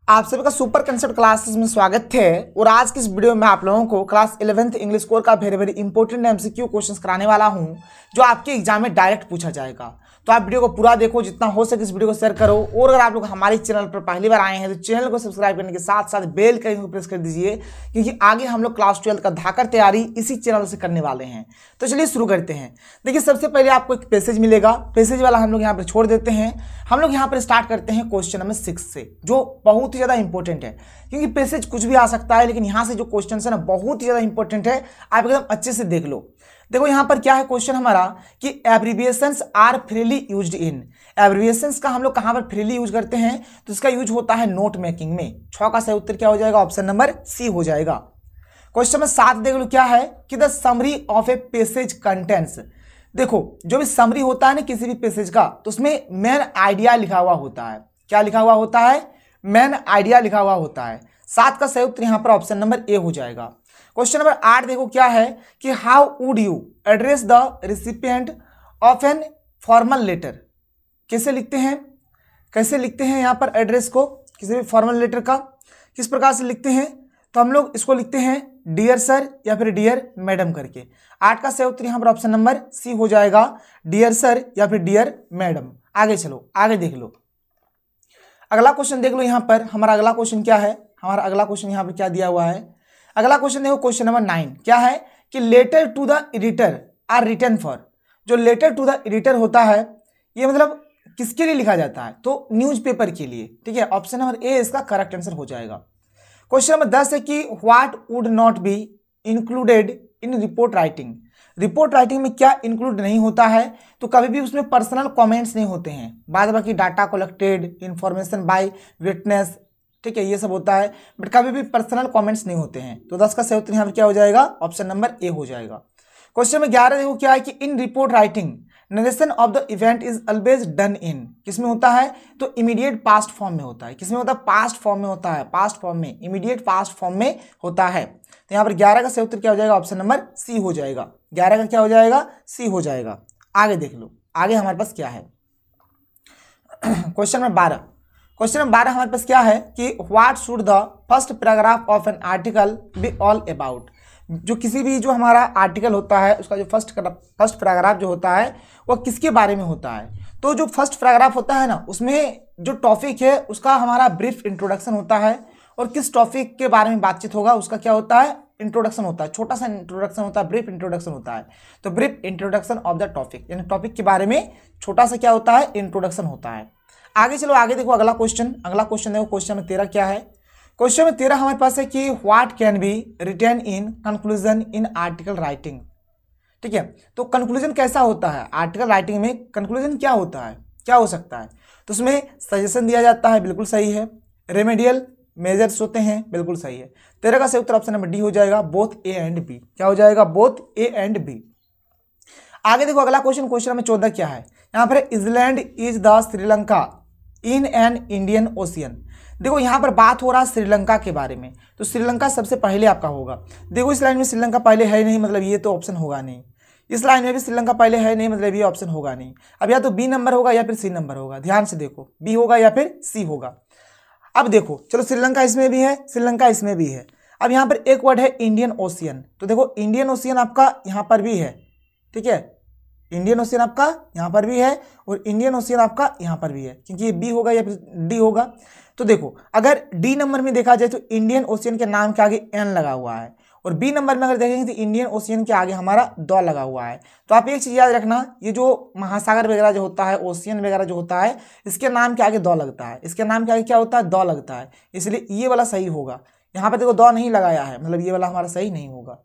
आप सभी का सुपर कंसेप्ट क्लासेस में स्वागत है। और आज की इस वीडियो में आप लोगों को क्लास 11th इंग्लिश कोर का वेरी इंपॉर्टेंट एमसीक्यू क्वेश्चंस कराने वाला हूं, जो आपके एग्जाम में डायरेक्ट पूछा जाएगा। तो आप वीडियो को पूरा देखो, जितना हो सके इस वीडियो को शेयर करो। और अगर आप लोग हमारे चैनल पर पहली बार आए हैं तो चैनल को सब्सक्राइब करने के साथ साथ बेल का आइकन को प्रेस कर दीजिए, क्योंकि आगे हम लोग क्लास 12 का धाकर तैयारी इसी चैनल से करने वाले हैं। तो चलिए शुरू करते हैं। देखिए, सबसे पहले आपको एक पैसेज मिलेगा, पैसेज वाला हम लोग यहाँ पर छोड़ देते हैं। हम लोग यहाँ पर स्टार्ट करते हैं क्वेश्चन नंबर 6 से, जो बहुत ही ज़्यादा इंपॉर्टेंट है, क्योंकि पैसेज कुछ भी आ सकता है, लेकिन यहाँ से जो क्वेश्चन है ना बहुत ही ज़्यादा इंपॉर्टेंट है। आप एकदम अच्छे से देख लो। देखो यहाँ पर क्या है क्वेश्चन हमारा कि abbreviations are freely used in. Abbreviations का हम लोग कहाँ पर फ्रीली यूज करते हैं, तो इसका यूज होता है नोट मेकिंग में। 6 का सही उत्तर क्या हो जाएगा? ऑप्शन नंबर सी हो जाएगा। क्वेश्चन नंबर 7 देख लो क्या है कि the summary of a passage contents. देखो, जो भी समरी होता है ना किसी भी पैसेज का, तो उसमें मेन आइडिया लिखा हुआ होता है। क्या लिखा हुआ होता है? मेन आइडिया लिखा हुआ होता है। 7 का सही उत्तर यहाँ पर ऑप्शन नंबर ए हो जाएगा। क्वेश्चन नंबर 8 देखो क्या है कि how would you address the recipient of an formal letter. कैसे लिखते हैं? कैसे लिखते हैं यहाँ पर एड्रेस को किसी भी फॉर्मल लेटर का? किस प्रकार से लिखते हैं? तो हम लोग इसको लिखते हैं डियर सर या फिर डियर मैडम करके। 8 का सही उत्तर यहाँ पर ऑप्शन नंबर सी हो जाएगा, डियर सर या फिर डियर मैडम। आगे चलो, आगे देख लो। अगला क्वेश्चन देख लो। यहाँ पर हमारा अगला क्वेश्चन क्या है? हमारा अगला क्वेश्चन यहाँ पर क्या दिया हुआ है? अगला क्वेश्चन देखो, क्वेश्चन नंबर 9 क्या है कि letter to the editor are written for. जो लेटर टू द एडिटर होता है, ये मतलब किसके लिए लिखा जाता है? तो न्यूज़पेपर के लिए। ठीक है, ऑप्शन नंबर ए इसका करेक्ट आंसर हो जाएगा। क्वेश्चन नंबर 10 है कि what would not be included in report writing. Report writing में क्या इंक्लूड नहीं होता है? तो कभी भी उसमें पर्सनल कमेंट्स नहीं होते हैं, बाद बाकी data collected, information bye witness, ठीक है, ये सब होता है, बट कभी भी पर्सनल कमेंट्स नहीं होते हैं। तो 10 का सही उत्तर यहाँ पर क्या हो जाएगा? ऑप्शन नंबर ए हो जाएगा। क्वेश्चन में 11 देखो क्या है कि in report writing narration of the event is always done in. किसमें होता है? तो इमीडिएट पास्ट फॉर्म में होता है। किसमें होता है? पास्ट फॉर्म में होता है। पास्ट फॉर्म में, इमीडिएट पास्ट फॉर्म में होता है। तो यहाँ पर 11 का सही उत्तर क्या हो जाएगा? ऑप्शन नंबर सी हो जाएगा। 11 का क्या हो जाएगा? सी हो जाएगा। आगे देख लो, आगे हमारे पास क्या है? Question number 12। क्वेश्चन नंबर 12 हमारे पास क्या है कि what should the first paragraph of an article be all about. जो किसी भी जो हमारा आर्टिकल होता है, उसका जो फर्स्ट पैराग्राफ जो होता है वो किसके बारे में होता है? तो जो फर्स्ट पैराग्राफ होता है ना, उसमें जो टॉपिक है उसका हमारा ब्रीफ इंट्रोडक्शन होता है। और किस टॉपिक के बारे में बातचीत होगा उसका क्या होता है? इंट्रोडक्शन होता है। छोटा सा इंट्रोडक्शन होता है, ब्रीफ इंट्रोडक्शन होता है। तो brief introduction of the topic, यानी टॉपिक के बारे में छोटा सा क्या होता है? इंट्रोडक्शन होता है। आगे चलो, आगे देखो अगला क्वेश्चन। अगला क्वेश्चन देखो, क्वेश्चन नंबर 13 क्या है? क्वेश्चन नंबर 13 हमारे पास है कि what can be written in conclusion in article writing. ठीक है, तो कंक्लूजन कैसा होता है? आर्टिकल राइटिंग में कंक्लूजन क्या होता है? क्या हो सकता है? तो उसमें सजेशन दिया जाता है, बिल्कुल सही है। रेमेडियल मेजर्स होते हैं, बिल्कुल सही है। 13 का सही उत्तर ऑप्शन नंबर डी हो जाएगा, बोथ ए एंड बी। क्या हो जाएगा? Both A and B. आगे देखो अगला क्वेश्चन, क्वेश्चन नंबर 14 क्या है? यहाँ पर island is the Sri Lanka in an Indian Ocean. देखो यहाँ पर बात हो रहा है श्रीलंका के बारे में, तो श्रीलंका सबसे पहले आपका होगा। देखो इस लाइन में श्रीलंका पहले है नहीं, मतलब ये तो ऑप्शन होगा नहीं। इस लाइन में भी श्रीलंका पहले है नहीं, मतलब ये ऑप्शन होगा नहीं। अब या तो बी नंबर होगा या फिर सी नंबर होगा। ध्यान से देखो, बी होगा या फिर सी होगा। अब देखो, चलो श्रीलंका इसमें भी है, श्रीलंका इसमें भी है। अब यहाँ पर एक वर्ड है इंडियन ओशियन, तो देखो इंडियन ओशियन आपका यहाँ पर भी है। ठीक है, इंडियन ओशियन आपका यहाँ पर भी है और इंडियन ओशियन आपका यहाँ पर भी है, क्योंकि ये बी होगा या फिर डी होगा। तो देखो, अगर डी नंबर में देखा जाए तो इंडियन ओशियन के नाम के आगे एन लगा हुआ है, और बी नंबर में अगर देखेंगे तो इंडियन ओशियन के आगे हमारा द लगा हुआ है। तो आप एक चीज़ याद रखना, ये जो महासागर वगैरह जो होता है, ओशियन वगैरह जो होता है, इसके नाम के आगे द लगता है। इसके नाम के आगे क्या होता है? द लगता है। इसलिए ये वाला सही होगा। यहाँ पर देखो द नहीं लगाया है, मतलब ये वाला हमारा सही नहीं होगा।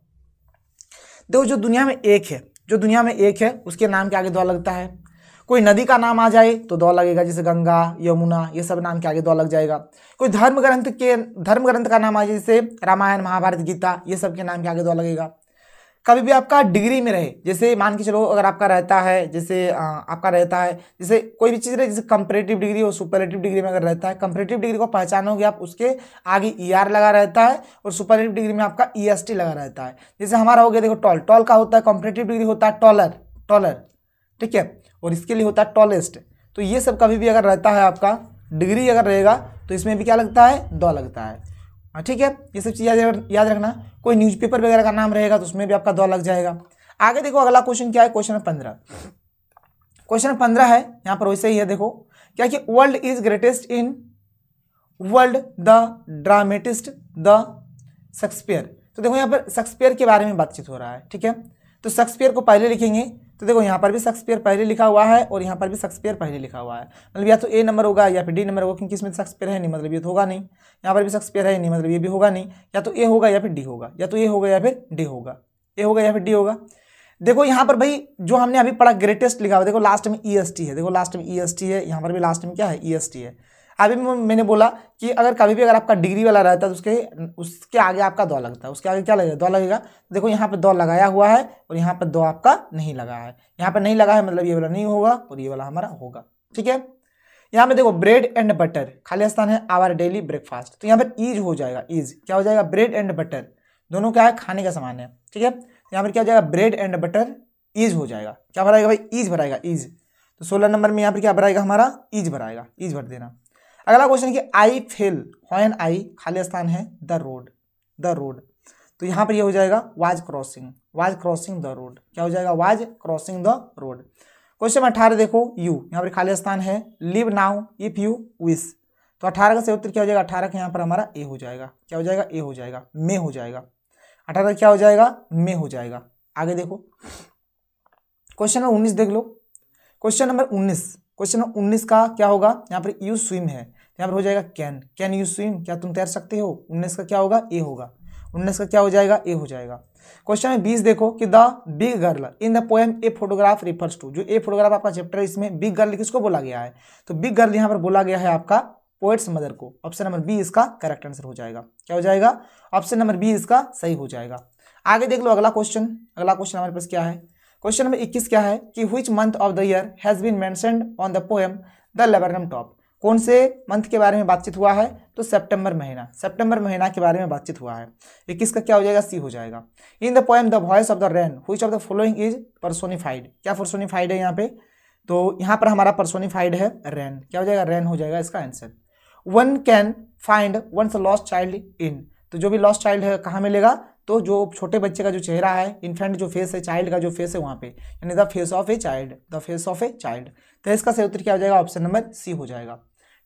देखो, जो दुनिया में एक है, जो दुनिया में एक है उसके नाम के आगे द लगता है। कोई नदी का नाम आ जाए तो द लगेगा, जैसे गंगा, यमुना, ये सब नाम के आगे द लग जाएगा। कोई धर्म ग्रंथ का नाम आ जाए, जैसे रामायण, महाभारत, गीता, ये सब के नाम के आगे द लगेगा। कभी भी आपका डिग्री में रहे, जैसे मान के चलो अगर आपका रहता है, जैसे आपका रहता है, जैसे कोई भी चीज़ रहे, जैसे कंपैरेटिव डिग्री और सुपरलेटिव डिग्री में अगर रहता है, कंपैरेटिव डिग्री को पहचानोगे आप, उसके आगे ER लगा रहता है, और सुपरलेटिव डिग्री में आपका EST लगा रहता है। जैसे हमारा हो गया, देखो टॉल, टॉल का होता है कंपैरेटिव डिग्री होता है टॉलर, ठीक है, और इसके लिए होता है टॉलेस्ट। तो ये सब कभी भी अगर रहता है आपका, डिग्री अगर रहेगा तो इसमें भी क्या लगता है, द लगता है। ठीक है, ये सब चीज़ याद रखना। कोई न्यूज़पेपर वगैरह का नाम रहेगा तो उसमें भी आपका द लग जाएगा। आगे देखो अगला क्वेश्चन क्या है, क्वेश्चन 15। क्वेश्चन 15 है, यहाँ पर वैसे ही है, देखो क्या कि world is greatest in world the dramatist the Shakespeare. तो देखो यहाँ पर शेक्सपियर के बारे में बातचीत हो रहा है। ठीक है, तो शेक्सपियर को पहले लिखेंगे, तो देखो यहाँ पर भी शेक्सपियर पहले लिखा हुआ है और यहाँ पर भी शेक्सपियर पहले लिखा हुआ है। मतलब या तो ए नंबर होगा या फिर डी नंबर होगा, क्योंकि इसमें शेक्सपियर है नहीं, मतलब ये तो होगा नहीं। यहाँ पर भी शेक्सपियर है नहीं, मतलब ये भी होगा नहीं। या तो ए होगा या फिर डी होगा, या तो ए होगा या फिर डी होगा, ए होगा या फिर डी होगा। देखो यहाँ पर भाई जो हमने अभी पढ़ा ग्रेटेस्ट लिखा हुआ, देखो लास्ट में EST है, देखो लास्ट में EST है, यहाँ पर भी लास्ट में क्या है, EST है। अभी मैंने बोला कि अगर कभी भी अगर आपका डिग्री वाला रहता है तो उसके आगे आपका दो लगता है, उसके आगे क्या लगेगा, दो लगेगा। देखो यहाँ पे दो लगाया हुआ है और यहाँ पर दो आपका नहीं लगा है, यहाँ पर नहीं लगा है, मतलब ये वाला नहीं होगा और ये वाला हमारा होगा। ठीक है, यहाँ पे देखो ब्रेड एंड बटर, खाली स्थान है आवर डेली ब्रेकफास्ट, तो यहाँ पर ईज हो जाएगा, ईज क्या हो जाएगा, ब्रेड एंड बटर दोनों क्या है, खाने का सामान है। ठीक है, यहाँ पर क्या हो जाएगा, ब्रेड एंड बटर ईज हो जाएगा, क्या भराएगा भाई, ईज भराएगा, ईज। तो 16 नंबर में यहाँ पर क्या भराएगा हमारा, ईज भराएगा, ईज भर देना। अगला क्वेश्चन कि आई फेल व्हेन आई, खाली स्थान है द रोड, द रोड, तो यहाँ पर ये हो जाएगा वाज क्रॉसिंग द रोड, क्या हो जाएगा, was crossing the road. Question 18 देखो यू, यहाँ पर खाली स्थान है live now if you wish, तो 18 का सही उत्तर क्या हो जाएगा, 18 का यहाँ पर हमारा ए हो जाएगा, क्या हो जाएगा, ए हो जाएगा, में हो जाएगा। 18 क्या हो जाएगा, में हो जाएगा। आगे देखो क्वेश्चन नंबर 19 देख लो, क्वेश्चन नंबर 19 का क्या होगा, यहाँ पर यू स्विम है, यहाँ पर हो जाएगा कैन यू स्विम, क्या तुम तैर सकते हो। 19 का क्या होगा, ए होगा, 19 का क्या हो जाएगा, ए हो जाएगा। क्वेश्चन नंबर 20 देखो कि the big girl in the poem a photograph refers to, जो ए फोटोग्राफ आपका चैप्टर है इसमें बिग गर्ल किसको बोला गया है, तो बिग गर्ल यहाँ पर बोला गया है आपका पोएट्स मदर को। ऑप्शन नंबर बी इसका करेक्ट आंसर हो जाएगा, क्या हो जाएगा, ऑप्शन नंबर बी इसका सही हो जाएगा। आगे देख लो अगला क्वेश्चन हमारे पास क्या है, क्वेश्चन नंबर 21 क्या है कि which month of the year has been mentioned on the poem the laburnum top, कौन से मंथ के बारे में बातचीत हुआ है, तो सितंबर महीना के बारे में बातचीत हुआ है। 21 का क्या हो जाएगा, सी हो जाएगा। इन the poem the voice of the rain which of the following is personified, क्या पर्सोनिफाइड है यहाँ पे, तो यहाँ पर हमारा पर्सोनिफाइड है रेन, क्या हो जाएगा, रेन हो जाएगा इसका answer. One can find once lost child in, तो जो भी लॉस्ट चाइल्ड है कहाँ मिलेगा, तो जो छोटे बच्चे का जो चेहरा है, इन्फेंट जो फेस है, चाइल्ड का जो फेस है वहाँ पे, यानी the face of a child, the face of a child. तो इसका सही उत्तर क्या हो जाएगा, ऑप्शन नंबर सी हो जाएगा।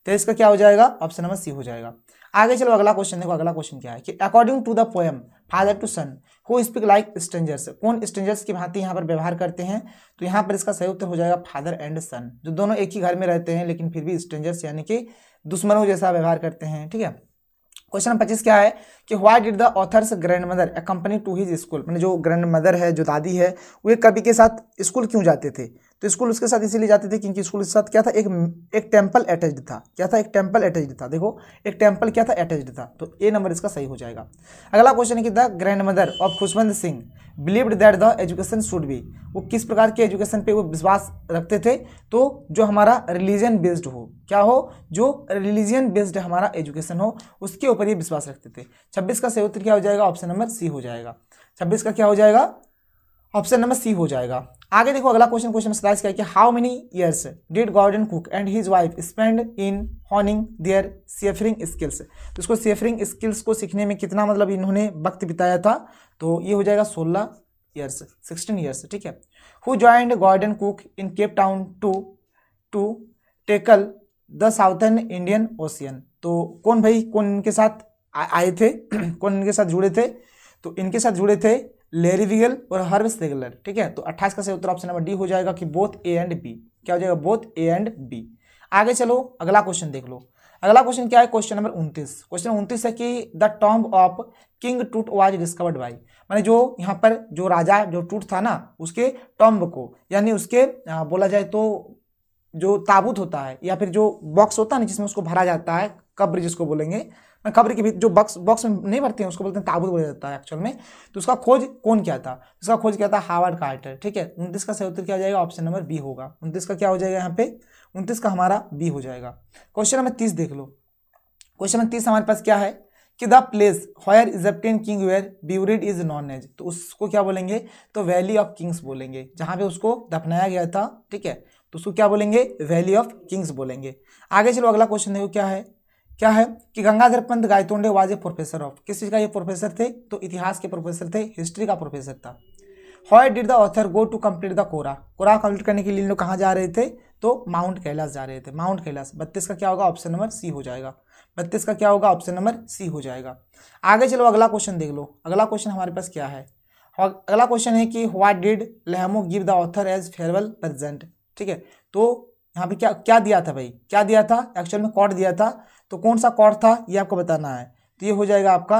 तो इसका क्या हो जाएगा, ऑप्शन नंबर सी हो जाएगा। आगे चलो अगला क्वेश्चन देखो, अगला क्वेश्चन क्या है कि according to the poem father to son who speak like strangers, कौन स्ट्रेंजर्स की भांति यहाँ पर व्यवहार करते हैं, तो यहाँ पर इसका सही उत्तर हो जाएगा फादर एंड सन, जो दोनों एक ही घर में रहते हैं लेकिन फिर भी स्ट्रेंजर्स यानी कि दुश्मनों जैसा व्यवहार करते हैं। ठीक है, क्वेश्चन नंबर 25 क्या है कि why did the author's grand mother accompany to his school, मैंने जो ग्रैंड मदर है, जो दादी है, वो एक कवि के साथ स्कूल क्यों जाते थे, तो स्कूल उसके साथ इसीलिए जाते थे क्योंकि स्कूल के साथ क्या था, एक टेम्पल अटैच्ड था, क्या था, एक टेम्पल अटैच्ड था। देखो एक टेम्पल क्या था, अटैच्ड था, तो ए नंबर इसका सही हो जाएगा। अगला क्वेश्चन है कि the grand mother of Khushwant Singh believed that the education should be, वो किस प्रकार के एजुकेशन पे वो विश्वास रखते थे, तो जो हमारा रिलीजन बेस्ड हो, क्या हो, जो रिलीजन बेस्ड हमारा एजुकेशन हो उसके ऊपर ये विश्वास रखते थे। 26 का सही उत्तर क्या हो जाएगा, ऑप्शन नंबर सी हो जाएगा। 26 का क्या हो जाएगा, ऑप्शन नंबर सी हो जाएगा। आगे देखो अगला क्वेश्चन 27 क्या है कि how many years did Gordon Cook and his wife spend in honing their seafaring skills, तो इसको सेफरिंग स्किल्स को सीखने में कितना मतलब इन्होंने वक्त बिताया था, तो ये हो जाएगा 16 ईयर्स। ठीक है, who joined Gordon Cook in Cape Town to tackle the southern Indian ocean, तो कौन इनके साथ आए थे कौन इनके साथ जुड़े थे, तो इनके साथ जुड़े थे लेरी विगल और हर्ब सेगलर। ठीक है, तो 28 का सही उत्तर ऑप्शन नंबर डी हो जाएगा कि बोथ ए एंड बी, क्या हो जाएगा, बोथ ए एंड बी। आगे चलो अगला क्वेश्चन देख लो, अगला क्वेश्चन क्या है, क्वेश्चन नंबर 29। क्वेश्चन 29 है कि द टॉम्ब ऑफ किंग टूट वाज डिस्कवर्ड बाय, माने जो यहाँ पर जो राजा जो टूट था ना, उसके टॉम्ब को, यानी उसके बोला जाए तो जो ताबूत होता है या फिर जो बॉक्स होता है ना जिसमें उसको भरा जाता है, कब्र जिसको बोलेंगे, कब्र के भीतर जो बॉक्स में नहीं भरते हैं उसको बोलते हैं ताबूत बोला जाता है एक्चुअल में, तो उसका खोज कौन किया था, उसका खोज किया था हावर्ड कार्टर। ठीक है, 29 का सही उत्तर क्या हो जाएगा, ऑप्शन नंबर बी होगा। 29 का क्या हो जाएगा यहाँ पे, 29 का हमारा बी हो जाएगा। क्वेश्चन नंबर 30 देख लो, क्वेश्चन नंबर 30 हमारे पास क्या है कि the place where Egyptian king were buried is known as, तो उसको क्या बोलेंगे, तो वैली ऑफ किंग्स बोलेंगे, जहाँ पे उसको दफनाया गया था। ठीक है, तो उसको क्या बोलेंगे, वैली ऑफ किंग्स बोलेंगे। आगे चलो अगला क्वेश्चन देखो क्या है कि Gangadhar Pant Gaitonde was a professor of, किस चीज का ये प्रोफेसर थे, तो इतिहास के प्रोफेसर थे, हिस्ट्री का प्रोफेसर था। How did the author go to complete the course complete करने के लिए इन लोग कहाँ जा रहे थे, तो माउंट कैलाश जा रहे थे, माउंट कैलाश। 32 का क्या होगा, ऑप्शन नंबर सी हो जाएगा। 32 का क्या होगा, ऑप्शन नंबर सी हो जाएगा। आगे चलो अगला क्वेश्चन देख लो। अगला क्वेश्चन हमारे पास क्या है, अगला क्वेश्चन है कि what did Lehmo give the author as farewell present. ठीक है, तो यहाँ पे क्या क्या दिया था भाई, क्या दिया था, एक्चुअल में कॉर्ड दिया था। तो कौन सा कॉर्ड था ये आपको बताना है। तो ये हो जाएगा आपका,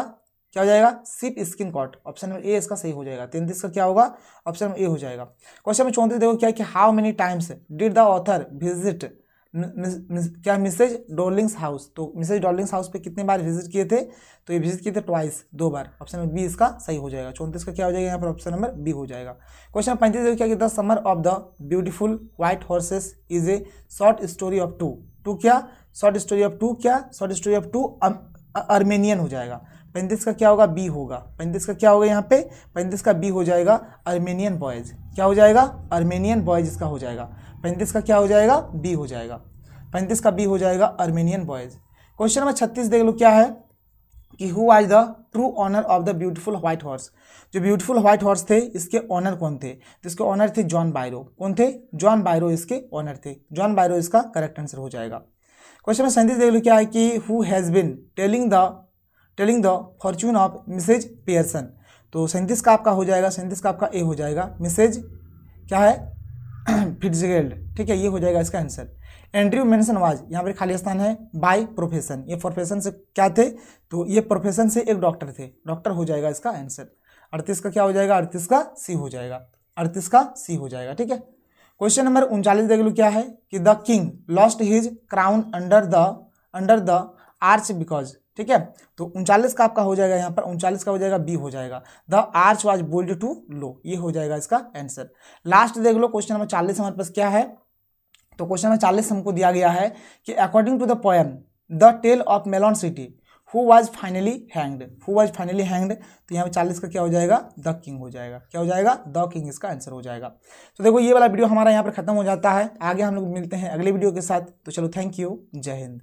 क्या हो जाएगा, sheep skin cord. Option number A इसका सही हो जाएगा। 33 का क्या होगा, ऑप्शन नंबर ए हो जाएगा। क्वेश्चन नंबर 34 देखो क्या है कि how many times did the author visit क्या मिसेज डॉर्लिंग्स हाउस। तो मिसेज डॉर्लिंग्स हाउस पे कितने बार विजिट किए थे, तो ये विजिट किए थे ट्वाइस, 2 बार। ऑप्शन नंबर बी इसका सही हो जाएगा। 34 का क्या हो जाएगा यहाँ पर, ऑप्शन नंबर बी हो जाएगा। क्वेश्चन नंबर 35 देखो क्या कि the summer of the beautiful white horses is a short story of two क्या, शॉर्ट स्टोरी ऑफ टू क्या, short story of two Armenian हो जाएगा। 35 का क्या होगा, बी होगा। 35 का क्या होगा यहाँ पे, 35 का बी हो जाएगा, अर्मेनियन बॉयज। क्या हो जाएगा, अर्मेनियन बॉयज इसका हो जाएगा। 35 का क्या हो जाएगा, बी हो जाएगा। 35 का बी हो जाएगा, अर्मेनियन बॉयज। क्वेश्चन नंबर 36 देख लो क्या है कि who was the true owner of the beautiful white horse. जो ब्यूटीफुल व्हाइट हॉर्स थे इसके ऑनर कौन थे, तो इसके ऑनर थे जॉन बायरो। कौन थे, जॉन बायरो इसके ऑनर थे। जॉन बायरो इसका करेक्ट आंसर हो जाएगा। क्वेश्चन नंबर 37 देख लो क्या है कि who has been telling the fortune of Mrs Pearson. तो 37 का आपका हो जाएगा, 37 का आपका ए हो जाएगा, मिसेज क्या है फिट्जगेल्ड। ठीक है, ये हो जाएगा इसका आंसर। एंड्रयू मेंशन वाज, यहाँ पर खाली स्थान है, बाय प्रोफेशन। ये प्रोफेशन से क्या थे, तो ये प्रोफेशन से एक डॉक्टर थे, डॉक्टर हो जाएगा इसका आंसर। 38 का क्या हो जाएगा, 38 का सी हो जाएगा, 38 का सी हो जाएगा। ठीक है, क्वेश्चन नंबर 39 देख लो क्या है कि the king lost his crown under the arch because. ठीक है, तो 39 का आपका हो जाएगा यहाँ पर, 39 का हो जाएगा, बी हो जाएगा, the arch was bold too low. ये हो जाएगा इसका आंसर। लास्ट देख लो क्वेश्चन नंबर 40 हमारे पास क्या है, तो क्वेश्चन नंबर 40 हमको दिया गया है कि according to the poem the tale of melon city who was finally hanged. Who was finally hanged, तो यहाँ पे 40 का क्या हो जाएगा, द किंग हो जाएगा। क्या हो जाएगा, द किंग इसका आंसर हो जाएगा। तो देखो ये वाला वीडियो हमारा यहाँ पर खत्म हो जाता है। आगे हम लोग मिलते हैं अगले वीडियो के साथ। तो चलो, थैंक यू, जय हिंद।